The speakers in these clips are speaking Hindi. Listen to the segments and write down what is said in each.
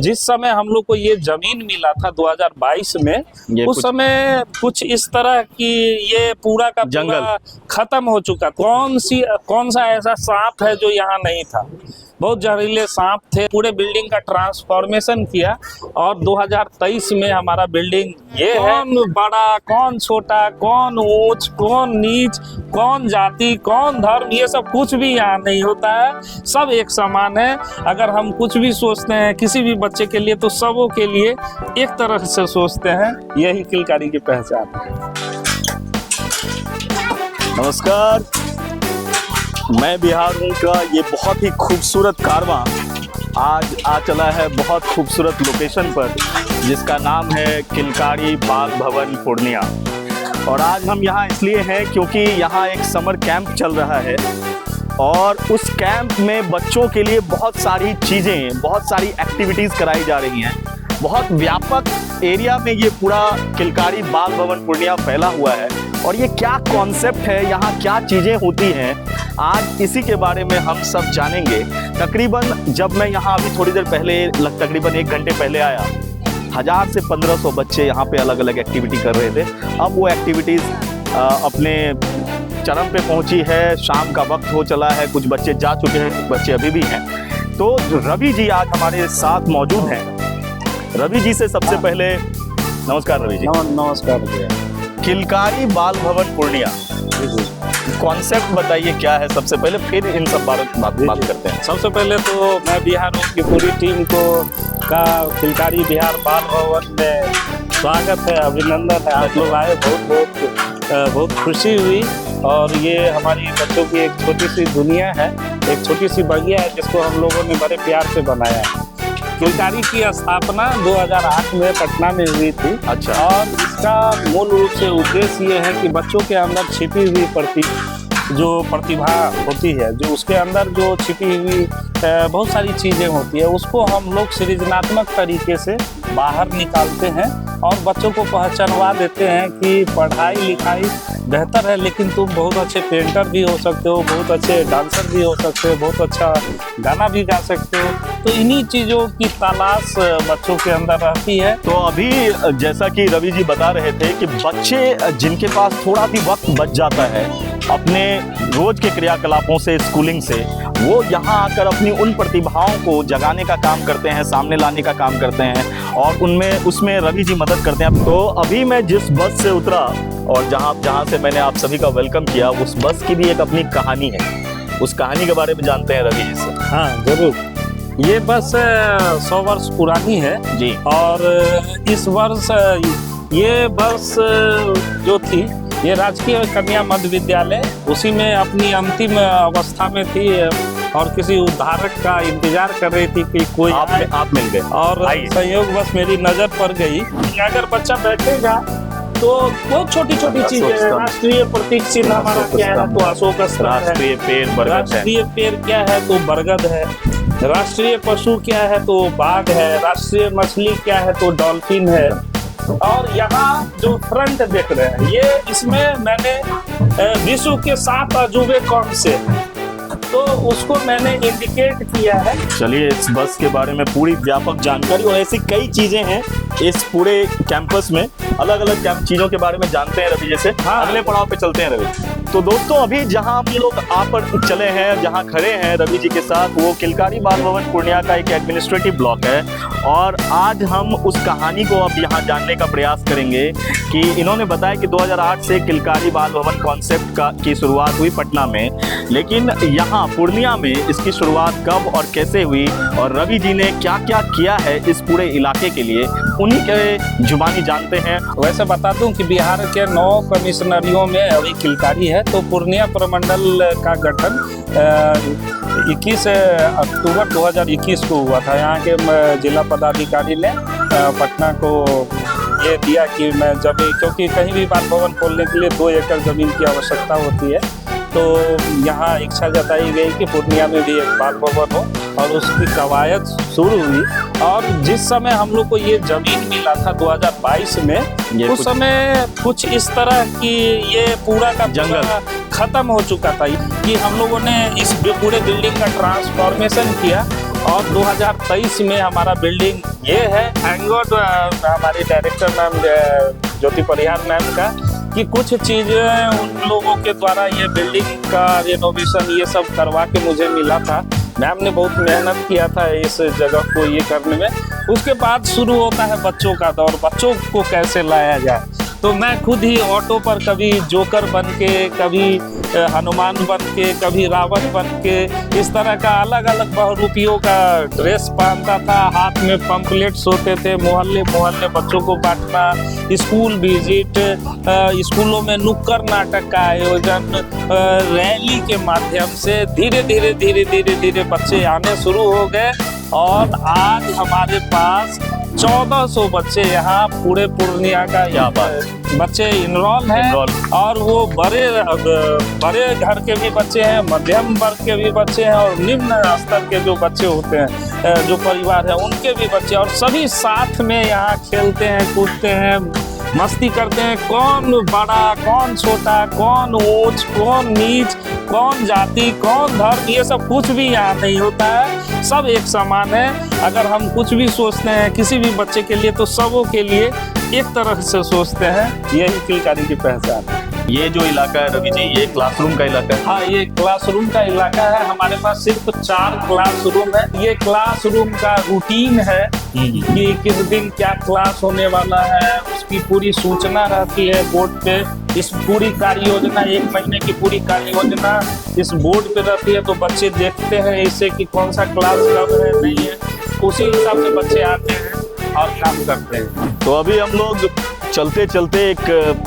जिस समय हम लोग को ये जमीन मिला था 2022 में, उस समय कुछ इस तरह की ये पूरा का जंगल खत्म हो चुका। कौन सा ऐसा सांप है जो यहाँ नहीं था। बहुत जहरीले सांप थे। पूरे बिल्डिंग का ट्रांसफॉर्मेशन किया और 2023 में हमारा बिल्डिंग ये है। कौन बड़ा, कौन छोटा, कौन ऊंच, कौन नीच, कौन जाति, कौन धर्म, ये सब कुछ भी यहाँ नहीं होता है। सब एक समान है। अगर हम कुछ भी सोचते हैं किसी भी बच्चे के लिए, तो सबों के लिए एक तरह से सोचते हैं। यही किलकारी की पहचान है। नमस्कार, मैं बिहार हूँ का ये बहुत ही खूबसूरत कारवां आज आ चला है बहुत खूबसूरत लोकेशन पर, जिसका नाम है किलकारी बाल भवन पूर्णिया। और आज हम यहाँ इसलिए हैं क्योंकि यहाँ एक समर कैंप चल रहा है और उस कैंप में बच्चों के लिए बहुत सारी चीज़ें, बहुत सारी एक्टिविटीज़ कराई जा रही हैं। बहुत व्यापक एरिया में ये पूरा किलकारी बाल भवन पूर्णिया फैला हुआ है। और ये क्या कॉन्सेप्ट है, यहाँ क्या चीज़ें होती हैं, आज इसी के बारे में हम सब जानेंगे। तकरीबन जब मैं यहाँ अभी थोड़ी देर पहले, तकरीबन 1 घंटे पहले आया, 1000 से 1500 बच्चे यहाँ पे अलग अलग एक्टिविटी कर रहे थे। अब वो एक्टिविटीज़ अपने चरम पे पहुँची है। शाम का वक्त हो चला है, कुछ बच्चे जा चुके हैं, कुछ बच्चे अभी भी हैं। तो रवि जी आज हमारे साथ मौजूद हैं। रवि जी से सबसे पहले नमस्कार। रवि जी नमस्कार भैया। किलकारी बाल भवन पूर्णिया कॉन्सेप्ट बताइए क्या है सबसे पहले, फिर इन सब बात करते हैं। सबसे पहले तो मैं बिहार की पूरी टीम को का किलकारी बिहार बाल भवन में स्वागत है, अभिनंदन है। आप लोग आए, बहुत खुशी हुई। और ये हमारी बच्चों की एक छोटी सी दुनिया है, एक छोटी सी बगिया है, जिसको हम लोगों ने बड़े प्यार से बनाया है। किलकारी की स्थापना 2008 में पटना में हुई थी। अच्छा। और इसका मूल रूप से उद्देश्य ये है कि बच्चों के अंदर छिपी हुई जो प्रतिभा होती है, जो उसके अंदर जो छिपी हुई बहुत सारी चीज़ें होती है, उसको हम लोग सृजनात्मक तरीके से बाहर निकालते हैं और बच्चों को पहचानवा देते हैं कि पढ़ाई लिखाई बेहतर है, लेकिन तुम बहुत अच्छे पेंटर भी हो सकते हो, बहुत अच्छे डांसर भी हो सकते हो, बहुत अच्छा गाना भी गा सकते हो। तो इन्हीं चीज़ों की तलाश बच्चों के अंदर रहती है। तो अभी जैसा कि रवि जी बता रहे थे कि बच्चे जिनके पास थोड़ा भी वक्त बच जाता है अपने रोज के क्रियाकलापों से, स्कूलिंग से, वो यहाँ आकर अपनी उन प्रतिभाओं को जगाने का काम करते हैं, सामने लाने का काम करते हैं और उसमें रवि जी मदद करते हैं। तो अभी मैं जिस बस से उतरा और जहाँ से मैंने आप सभी का वेलकम किया, उस बस की भी एक अपनी कहानी है। उस कहानी के बारे में जानते हैं रवि जी से। हाँ जरूर। ये बस 100 वर्ष पुरानी है जी। और इस वर्ष ये बस जो थी, ये राजकीय कन्या मध्य विद्यालय उसी में अपनी अंतिम अवस्था में थी और किसी उद्धारक का इंतजार कर रही थी कि कोई आप मिल गए। और संयोग बस मेरी नजर पड़ गई। अगर बच्चा बैठेगा तो बहुत छोटी छोटी चीजें, राष्ट्रीय प्रतीक चिन्ह हमारा क्या है, तो अशोक स्तंभ है। राष्ट्रीय पेड़ बरगद है। राष्ट्रीय पेड़ क्या है, तो बरगद है। राष्ट्रीय पशु क्या है, तो बाघ है। राष्ट्रीय मछली क्या है, तो डॉल्फिन है। और यहाँ जो फ्रंट देख रहे हैं, ये इसमें मैंने विश्व के 7 अजूबे कौन से, तो उसको मैंने इंडिकेट किया है। चलिए, इस बस के बारे में पूरी व्यापक जानकारी और ऐसी कई चीजें हैं इस पूरे कैंपस में, अलग अलग चीजों के बारे में जानते हैं रवि। जैसे अगले पड़ाव पे चलते हैं रवि। तो दोस्तों, अभी जहां हम लोग पर चले हैं, जहां खड़े हैं रवि जी के साथ, वो किलकारी बाल भवन पूर्णिया का एक एडमिनिस्ट्रेटिव ब्लॉक है। और आज हम उस कहानी को अब यहाँ जानने का प्रयास करेंगे कि इन्होंने बताया कि 2008 से किलकारी बाल भवन कॉन्सेप्ट की शुरुआत हुई पटना में, लेकिन यहाँ पूर्णिया में इसकी शुरुआत कब और कैसे हुई और रवि जी ने क्या क्या किया है इस पूरे इलाके के लिए, उन्हीं के जुबानी जानते हैं। वैसे बता दूं कि बिहार के 9 कमिश्नरियों में अभी किलकारी है। तो पूर्णिया प्रमंडल का गठन 21 अक्टूबर 2021 को हुआ था। यहाँ के जिला पदाधिकारी ने पटना को ये दिया कि मैं क्योंकि कहीं भी बाल भवन खोलने के लिए 2 एकड़ जमीन की आवश्यकता होती है, तो यहाँ इच्छा जताई गई कि पूर्णिया में भी एक बाल भवन हो और उसकी कवायद शुरू हुई। और जिस समय हम लोग को ये जमीन मिला था 2022 में, उस समय कुछ इस तरह की ये पूरा का जंगल खत्म हो चुका था कि हम लोगों ने इस पूरे बिल्डिंग का ट्रांसफॉर्मेशन किया और 2023 में हमारा बिल्डिंग ये है। थैंक गॉड हमारे डायरेक्टर मैम ज्योति परिहार मैम का कि कुछ चीज़ें उन लोगों के द्वारा ये बिल्डिंग का रेनोवेशन ये सब करवा के मुझे मिला था। मैम ने बहुत मेहनत किया था इस जगह को ये करने में। उसके बाद शुरू होता है बच्चों का दौर, बच्चों को कैसे लाया जाए। तो मैं खुद ही ऑटो पर कभी जोकर बन के, कभी हनुमान बन के, कभी रावण बन के, इस तरह का अलग अलग बहुरूपियों का ड्रेस पहनता था। हाथ में पंपलेट्स होते थे, मोहल्ले मोहल्ले बच्चों को बांटना, स्कूल विजिट, स्कूलों में नुक्कड़ नाटक का आयोजन, रैली के माध्यम से धीरे धीरे धीरे धीरे धीरे बच्चे आने शुरू हो गए। और आज हमारे पास 1400 बच्चे यहाँ पूरे पूर्णिया का बच्चे इनरोल हैं। और वो बड़े घर के भी बच्चे हैं, मध्यम वर्ग के भी बच्चे हैं और निम्न स्तर के जो बच्चे होते हैं, जो परिवार है उनके भी बच्चे, और सभी साथ में यहाँ खेलते हैं, कूदते हैं, मस्ती करते हैं। कौन बड़ा, कौन छोटा, कौन ऊंच, कौन नीच, कौन जाति, कौन धर्म, ये सब कुछ भी यहाँ नहीं होता है। सब एक समान है। अगर हम कुछ भी सोचते हैं किसी भी बच्चे के लिए तो सबों के लिए एक तरह से सोचते हैं। यही किलकारी की पहचान है। ये जो इलाका है रवि जी, ये क्लासरूम का इलाका है? हाँ, ये क्लासरूम का इलाका है। हमारे पास सिर्फ 4 क्लासरूम है। ये क्लासरूम का रूटीन है कि किस दिन क्या क्लास होने वाला है, उसकी पूरी सूचना रहती है बोर्ड पे। इस पूरी कार्य योजना, 1 महीने की पूरी कार्य योजना इस बोर्ड पे रहती है। तो बच्चे देखते हैं इससे कि कौन सा क्लास कब है, नहीं है, उसी हिसाब से बच्चे आते हैं और काम करते हैं। तो अभी हम लोग चलते चलते एक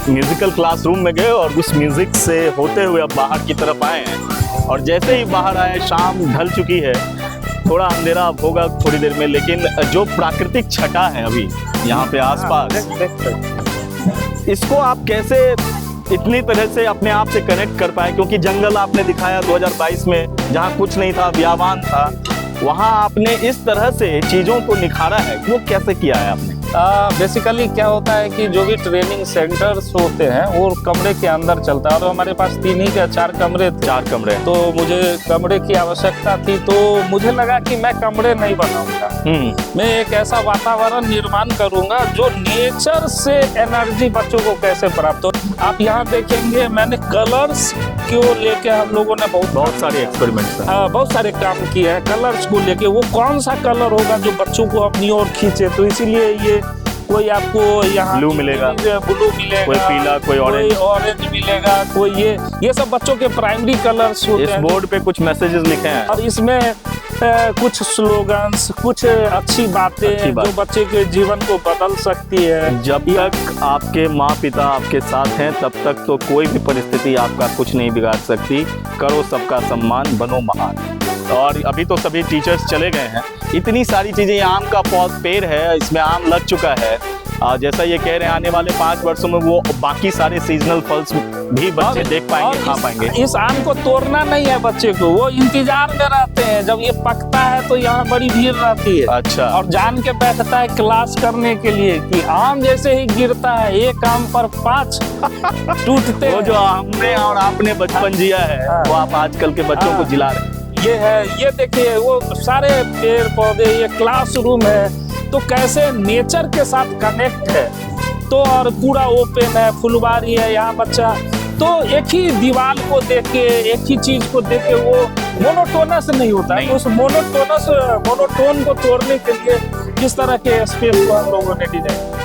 म्यूजिकल क्लासरूम में गए और उस म्यूजिक से होते हुए अब बाहर की तरफ आए हैं। और जैसे ही बाहर आए, शाम ढल चुकी है, थोड़ा अंधेरा अब होगा थोड़ी देर में, लेकिन जो प्राकृतिक छटा है अभी यहाँ पे आसपास, इसको आप कैसे इतनी तरह से अपने आप से कनेक्ट कर पाए? क्योंकि जंगल आपने दिखाया 2022 में, जहाँ कुछ नहीं था, बियाबान था, वहाँ आपने इस तरह से चीज़ों को निखारा है। वो कैसे किया है आपने? बेसिकली क्या होता है कि जो भी ट्रेनिंग सेंटर्स होते हैं वो कमरे के अंदर चलता है। और हमारे पास 3 ही या 4 कमरे थे। 4 कमरे। तो मुझे कमरे की आवश्यकता थी, तो मुझे लगा कि मैं कमरे नहीं बनाऊंगा, मैं एक ऐसा वातावरण निर्माण करूंगा जो नेचर से एनर्जी बच्चों को कैसे प्राप्त हो। आप यहाँ देखेंगे मैंने कलर्स को लेके हम लोगों ने बहुत सारे एक्सपेरिमेंट्स, बहुत सारे काम किए हैं। कलर्स को लेके वो कौन सा कलर होगा जो बच्चों को अपनी ओर खींचे। तो इसीलिए ये कोई आपको यहाँ ब्लू मिलेगा, कोई पीला, कोई ऑरेंज मिलेगा, कोई ये सब बच्चों के प्राइमरी कलर्स होते हैं। इस बोर्ड पे कुछ मैसेजेस लिखे हैं और इसमें कुछ स्लोगन्स, कुछ अच्छी बातें जो बच्चे के जीवन को बदल सकती है। जब तक आपके माँ पिता आपके साथ हैं तब तक तो कोई भी परिस्थिति आपका कुछ नहीं बिगाड़ सकती। करो सबका सम्मान, बनो महान। और अभी तो सभी टीचर्स चले गए हैं। इतनी सारी चीज़ें, आम का पेड़ है, इसमें आम लग चुका है। जैसा ये कह रहे हैं आने वाले 5 वर्षों में वो बाकी सारे सीजनल फल्स भी बच्चे देख पाएंगे, खा पाएंगे। इस आम को तोड़ना नहीं है बच्चे को, वो इंतजार में रहते हैं। जब ये पकता है तो यहाँ बड़ी भीड़ रहती है। अच्छा। और जान के बैठता है क्लास करने के लिए कि आम जैसे ही गिरता है, एक आम पर 5 टूटते हैं। वो जो हमने और आपने बचपन जिया है वो आप आजकल के बच्चों को जिला रहे हैं। ये है, ये देखिए वो सारे पेड़ पौधे, ये क्लासरूम है तो कैसे नेचर के साथ कनेक्ट है। तो और पूरा ओपन है, फुलवारी है यहाँ बच्चा। तो एक ही दीवार को देख के, एक ही चीज को देख के वो मोनोटोनस नहीं होता है। तो उस मोनोटोन को तोड़ने के लिए किस तरह के स्पेस को हम लोगों ने डिजाइन